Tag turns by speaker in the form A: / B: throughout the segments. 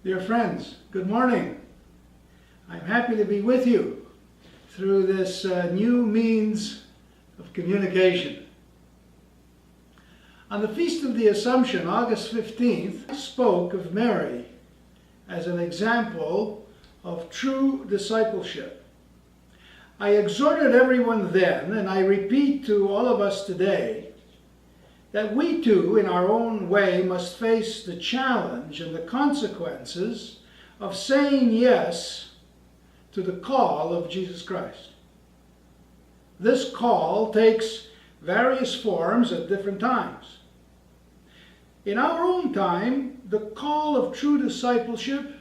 A: Dear friends, good morning. I'm happy to be with you through this new means of communication. On the Feast of the Assumption, August 15th, I spoke of Mary as an example of true discipleship. I exhorted everyone then, and I repeat to all of us today, that we too, in our own way, must face the challenge and the consequences of saying yes to the call of Jesus Christ. This call takes various forms at different times. In our own time, the call of true discipleship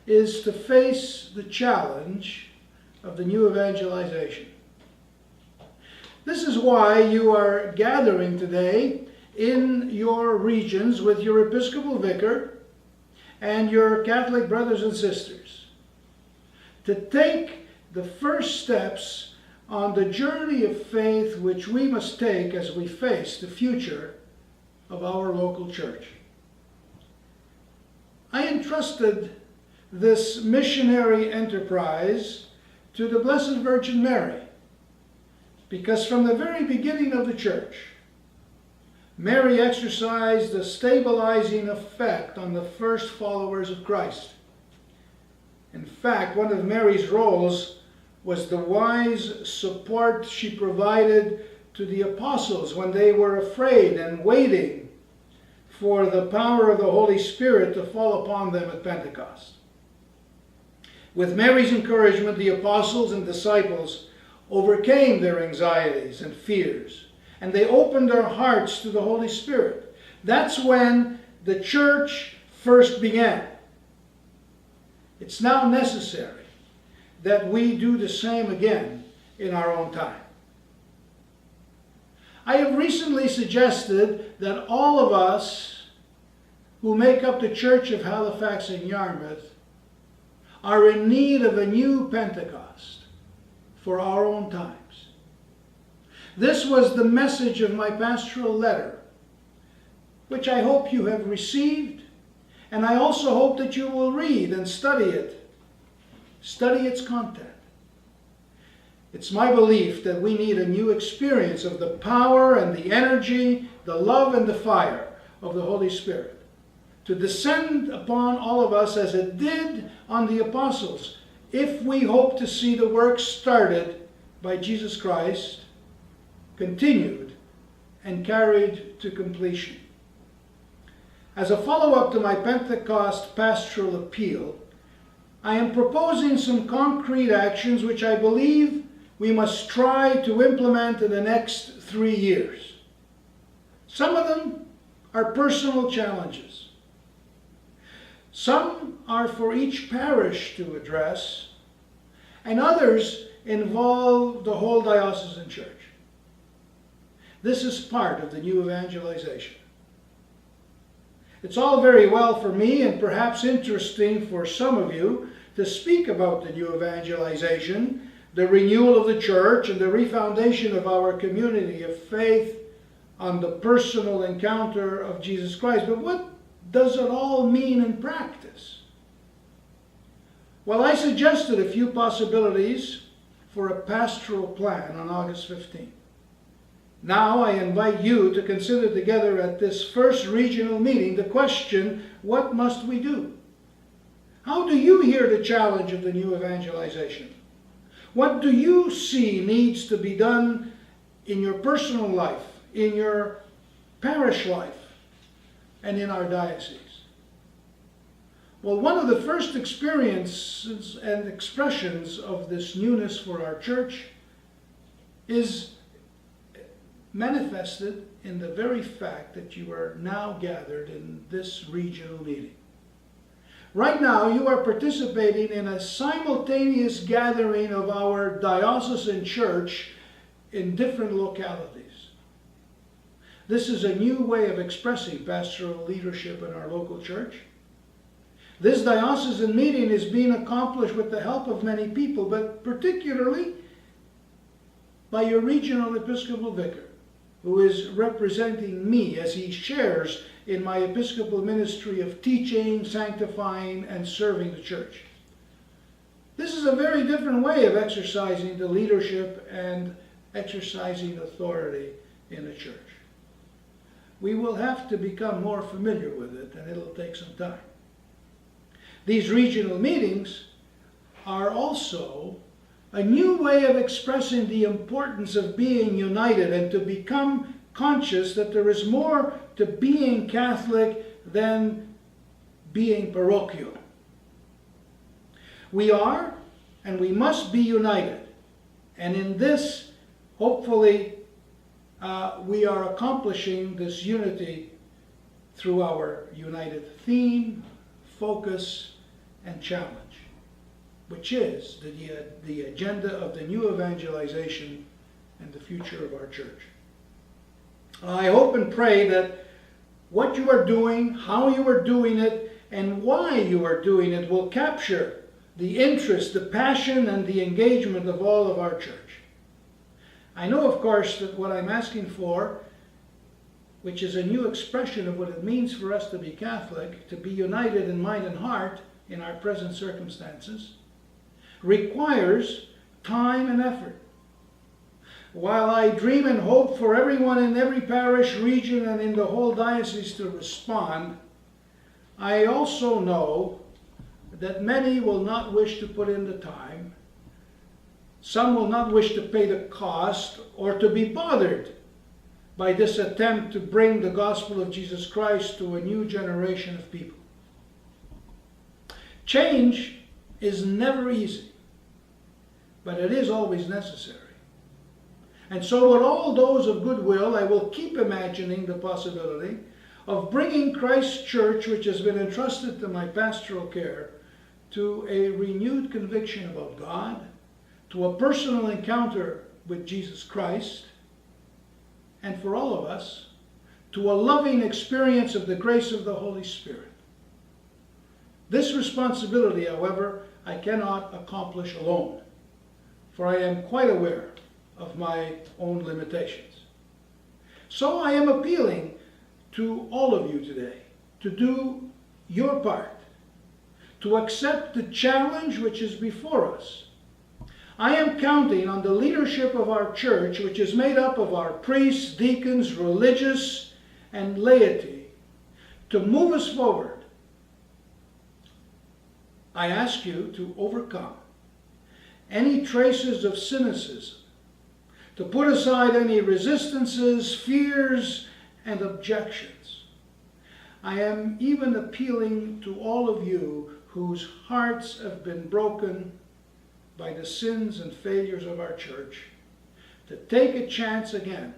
A: is to face the challenge of the new evangelization. This is why you are gathering today in your regions with your Episcopal Vicar and your Catholic brothers and sisters to take the first steps on the journey of faith which we must take as we face the future of our local church. I entrusted this missionary enterprise to the Blessed Virgin Mary, because from the very beginning of the church, Mary exercised a stabilizing effect on the first followers of Christ. In fact, one of Mary's roles was the wise support she provided to the apostles when they were afraid and waiting for the power of the Holy Spirit to fall upon them at Pentecost. With Mary's encouragement, the apostles and disciples overcame their anxieties and fears, and they opened their hearts to the Holy Spirit. That's when the church first began. It's now necessary that we do the same again in our own time. I have recently suggested that all of us who make up the Church of Halifax-Yarmouth are in need of a new Pentecost for our own times. This was the message of my pastoral letter, which I hope you have received, and I also hope that you will read and study it. Study its content. It's my belief that we need a new experience of the power and the energy, the love and the fire of the Holy Spirit to descend upon all of us as it did on the apostles, if we hope to see the work started by Jesus Christ continued and carried to completion. As a follow-up to my Pentecost pastoral appeal, I am proposing some concrete actions which I believe we must try to implement in the next 3 years. Some of them are personal challenges. Some are for each parish to address, and others involve the whole diocesan church. This is part of the new evangelization. It's all very well for me, and perhaps interesting for some of you, to speak about the new evangelization, the renewal of the church, and the refoundation of our community of faith on the personal encounter of Jesus Christ. But what does it all mean in practice? Well, I suggested a few possibilities for a pastoral plan on August 15th. Now I invite you to consider together at this first regional meeting the question, what must we do? How do you hear the challenge of the new evangelization? What do you see needs to be done in your personal life, in your parish life, and in our diocese? Well, one of the first experiences and expressions of this newness for our church is manifested in the very fact that you are now gathered in this regional meeting. Right now, you are participating in a simultaneous gathering of our diocesan church in different localities. This is a new way of expressing pastoral leadership in our local church. This diocesan meeting is being accomplished with the help of many people, but particularly by your regional Episcopal Vicar who is representing me as he shares in my episcopal ministry of teaching, sanctifying, and serving the church. This is a very different way of exercising the leadership and exercising authority in the church. We will have to become more familiar with it, and it'll take some time. These regional meetings are also a new way of expressing the importance of being united and to become conscious that there is more to being Catholic than being parochial. We are and we must be united. And in this, hopefully, we are accomplishing this unity through our united theme, focus, and challenge, which is the agenda of the new evangelization and the future of our church. I hope and pray that what you are doing, how you are doing it, and why you are doing it will capture the interest, the passion, and the engagement of all of our church. I know, of course, that what I'm asking for, which is a new expression of what it means for us to be Catholic, to be united in mind and heart in our present circumstances, requires time and effort. While I dream and hope for everyone in every parish, region, and in the whole diocese to respond, I also know that many will not wish to put in the time. Some will not wish to pay the cost or to be bothered by this attempt to bring the gospel of Jesus Christ to a new generation of people. Change is never easy, but it is always necessary. And so with all those of goodwill, I will keep imagining the possibility of bringing Christ's church, which has been entrusted to my pastoral care, to a renewed conviction about God, to a personal encounter with Jesus Christ, and for all of us, to a loving experience of the grace of the Holy Spirit. This responsibility, however, I cannot accomplish alone, for I am quite aware of my own limitations. So I am appealing to all of you today to do your part, to accept the challenge which is before us. I am counting on the leadership of our church, which is made up of our priests, deacons, religious, and laity, to move us forward. I ask you to overcome any traces of cynicism, to put aside any resistances, fears, and objections. I am even appealing to all of you whose hearts have been broken by the sins and failures of our church, to take a chance again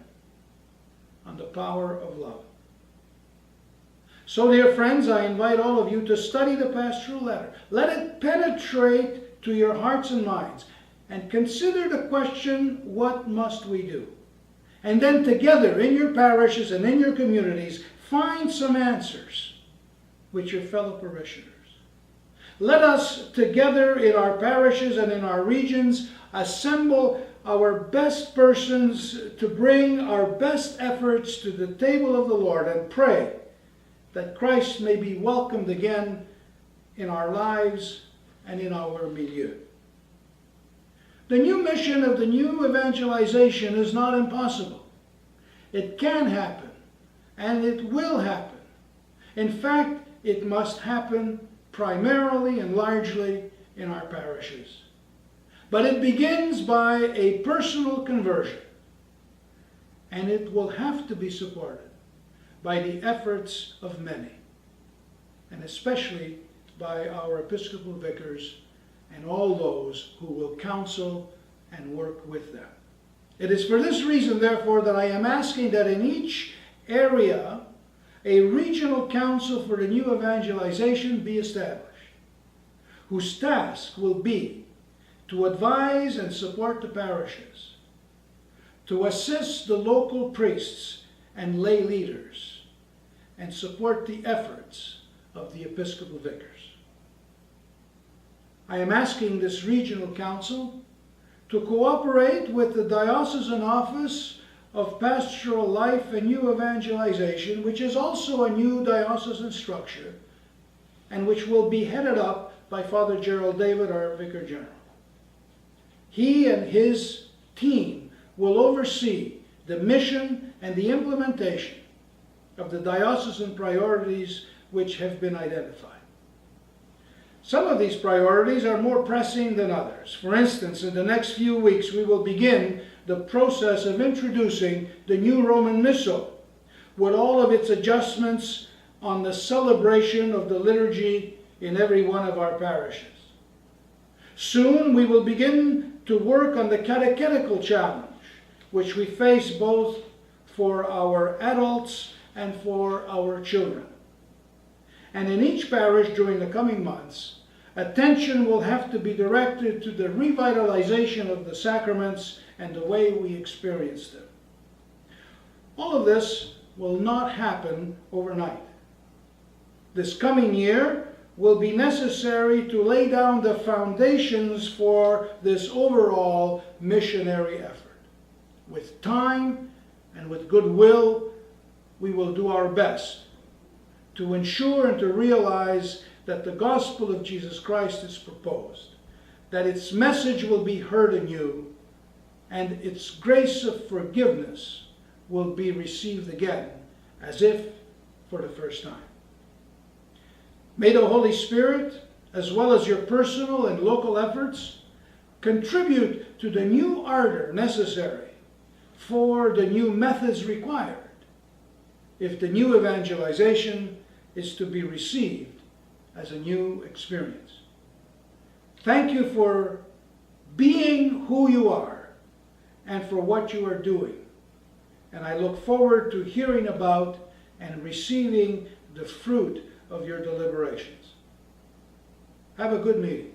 A: on the power of love. So, dear friends, I invite all of you to study the Pastoral Letter. Let it penetrate to your hearts and minds, and consider the question, what must we do? And then together in your parishes and in your communities, find some answers with your fellow parishioners. Let us together in our parishes and in our regions assemble our best persons to bring our best efforts to the table of the Lord and pray that Christ may be welcomed again in our lives and in our milieu. The new mission of the new evangelization is not impossible. It can happen, and it will happen. In fact, it must happen primarily and largely in our parishes. But it begins by a personal conversion, and it will have to be supported by the efforts of many, and especially by our Episcopal vicars and all those who will counsel and work with them. It is for this reason, therefore, that I am asking that in each area a regional council for the new evangelization be established, whose task will be to advise and support the parishes, to assist the local priests and lay leaders, and support the efforts of the Episcopal vicars. I am asking this regional council to cooperate with the diocesan office of pastoral life and new evangelization, which is also a new diocesan structure, and which will be headed up by Father Gerald David, our Vicar General. He and his team will oversee the mission and the implementation of the diocesan priorities which have been identified. Some of these priorities are more pressing than others. For instance, in the next few weeks we will begin the process of introducing the new Roman Missal with all of its adjustments on the celebration of the liturgy in every one of our parishes. Soon we will begin to work on the catechetical challenge, which we face both for our adults and for our children. And in each parish during the coming months, attention will have to be directed to the revitalization of the sacraments and the way we experience them. All of this will not happen overnight. This coming year will be necessary to lay down the foundations for this overall missionary effort. With time and with goodwill, we will do our best to ensure and to realize that the gospel of Jesus Christ is proposed, that its message will be heard anew, and its grace of forgiveness will be received again, as if for the first time. May the Holy Spirit, as well as your personal and local efforts, contribute to the new ardor necessary for the new methods required if the new evangelization is to be received as a new experience. Thank you for being who you are and for what you are doing. And I look forward to hearing about and receiving the fruit of your deliberations. Have a good meeting.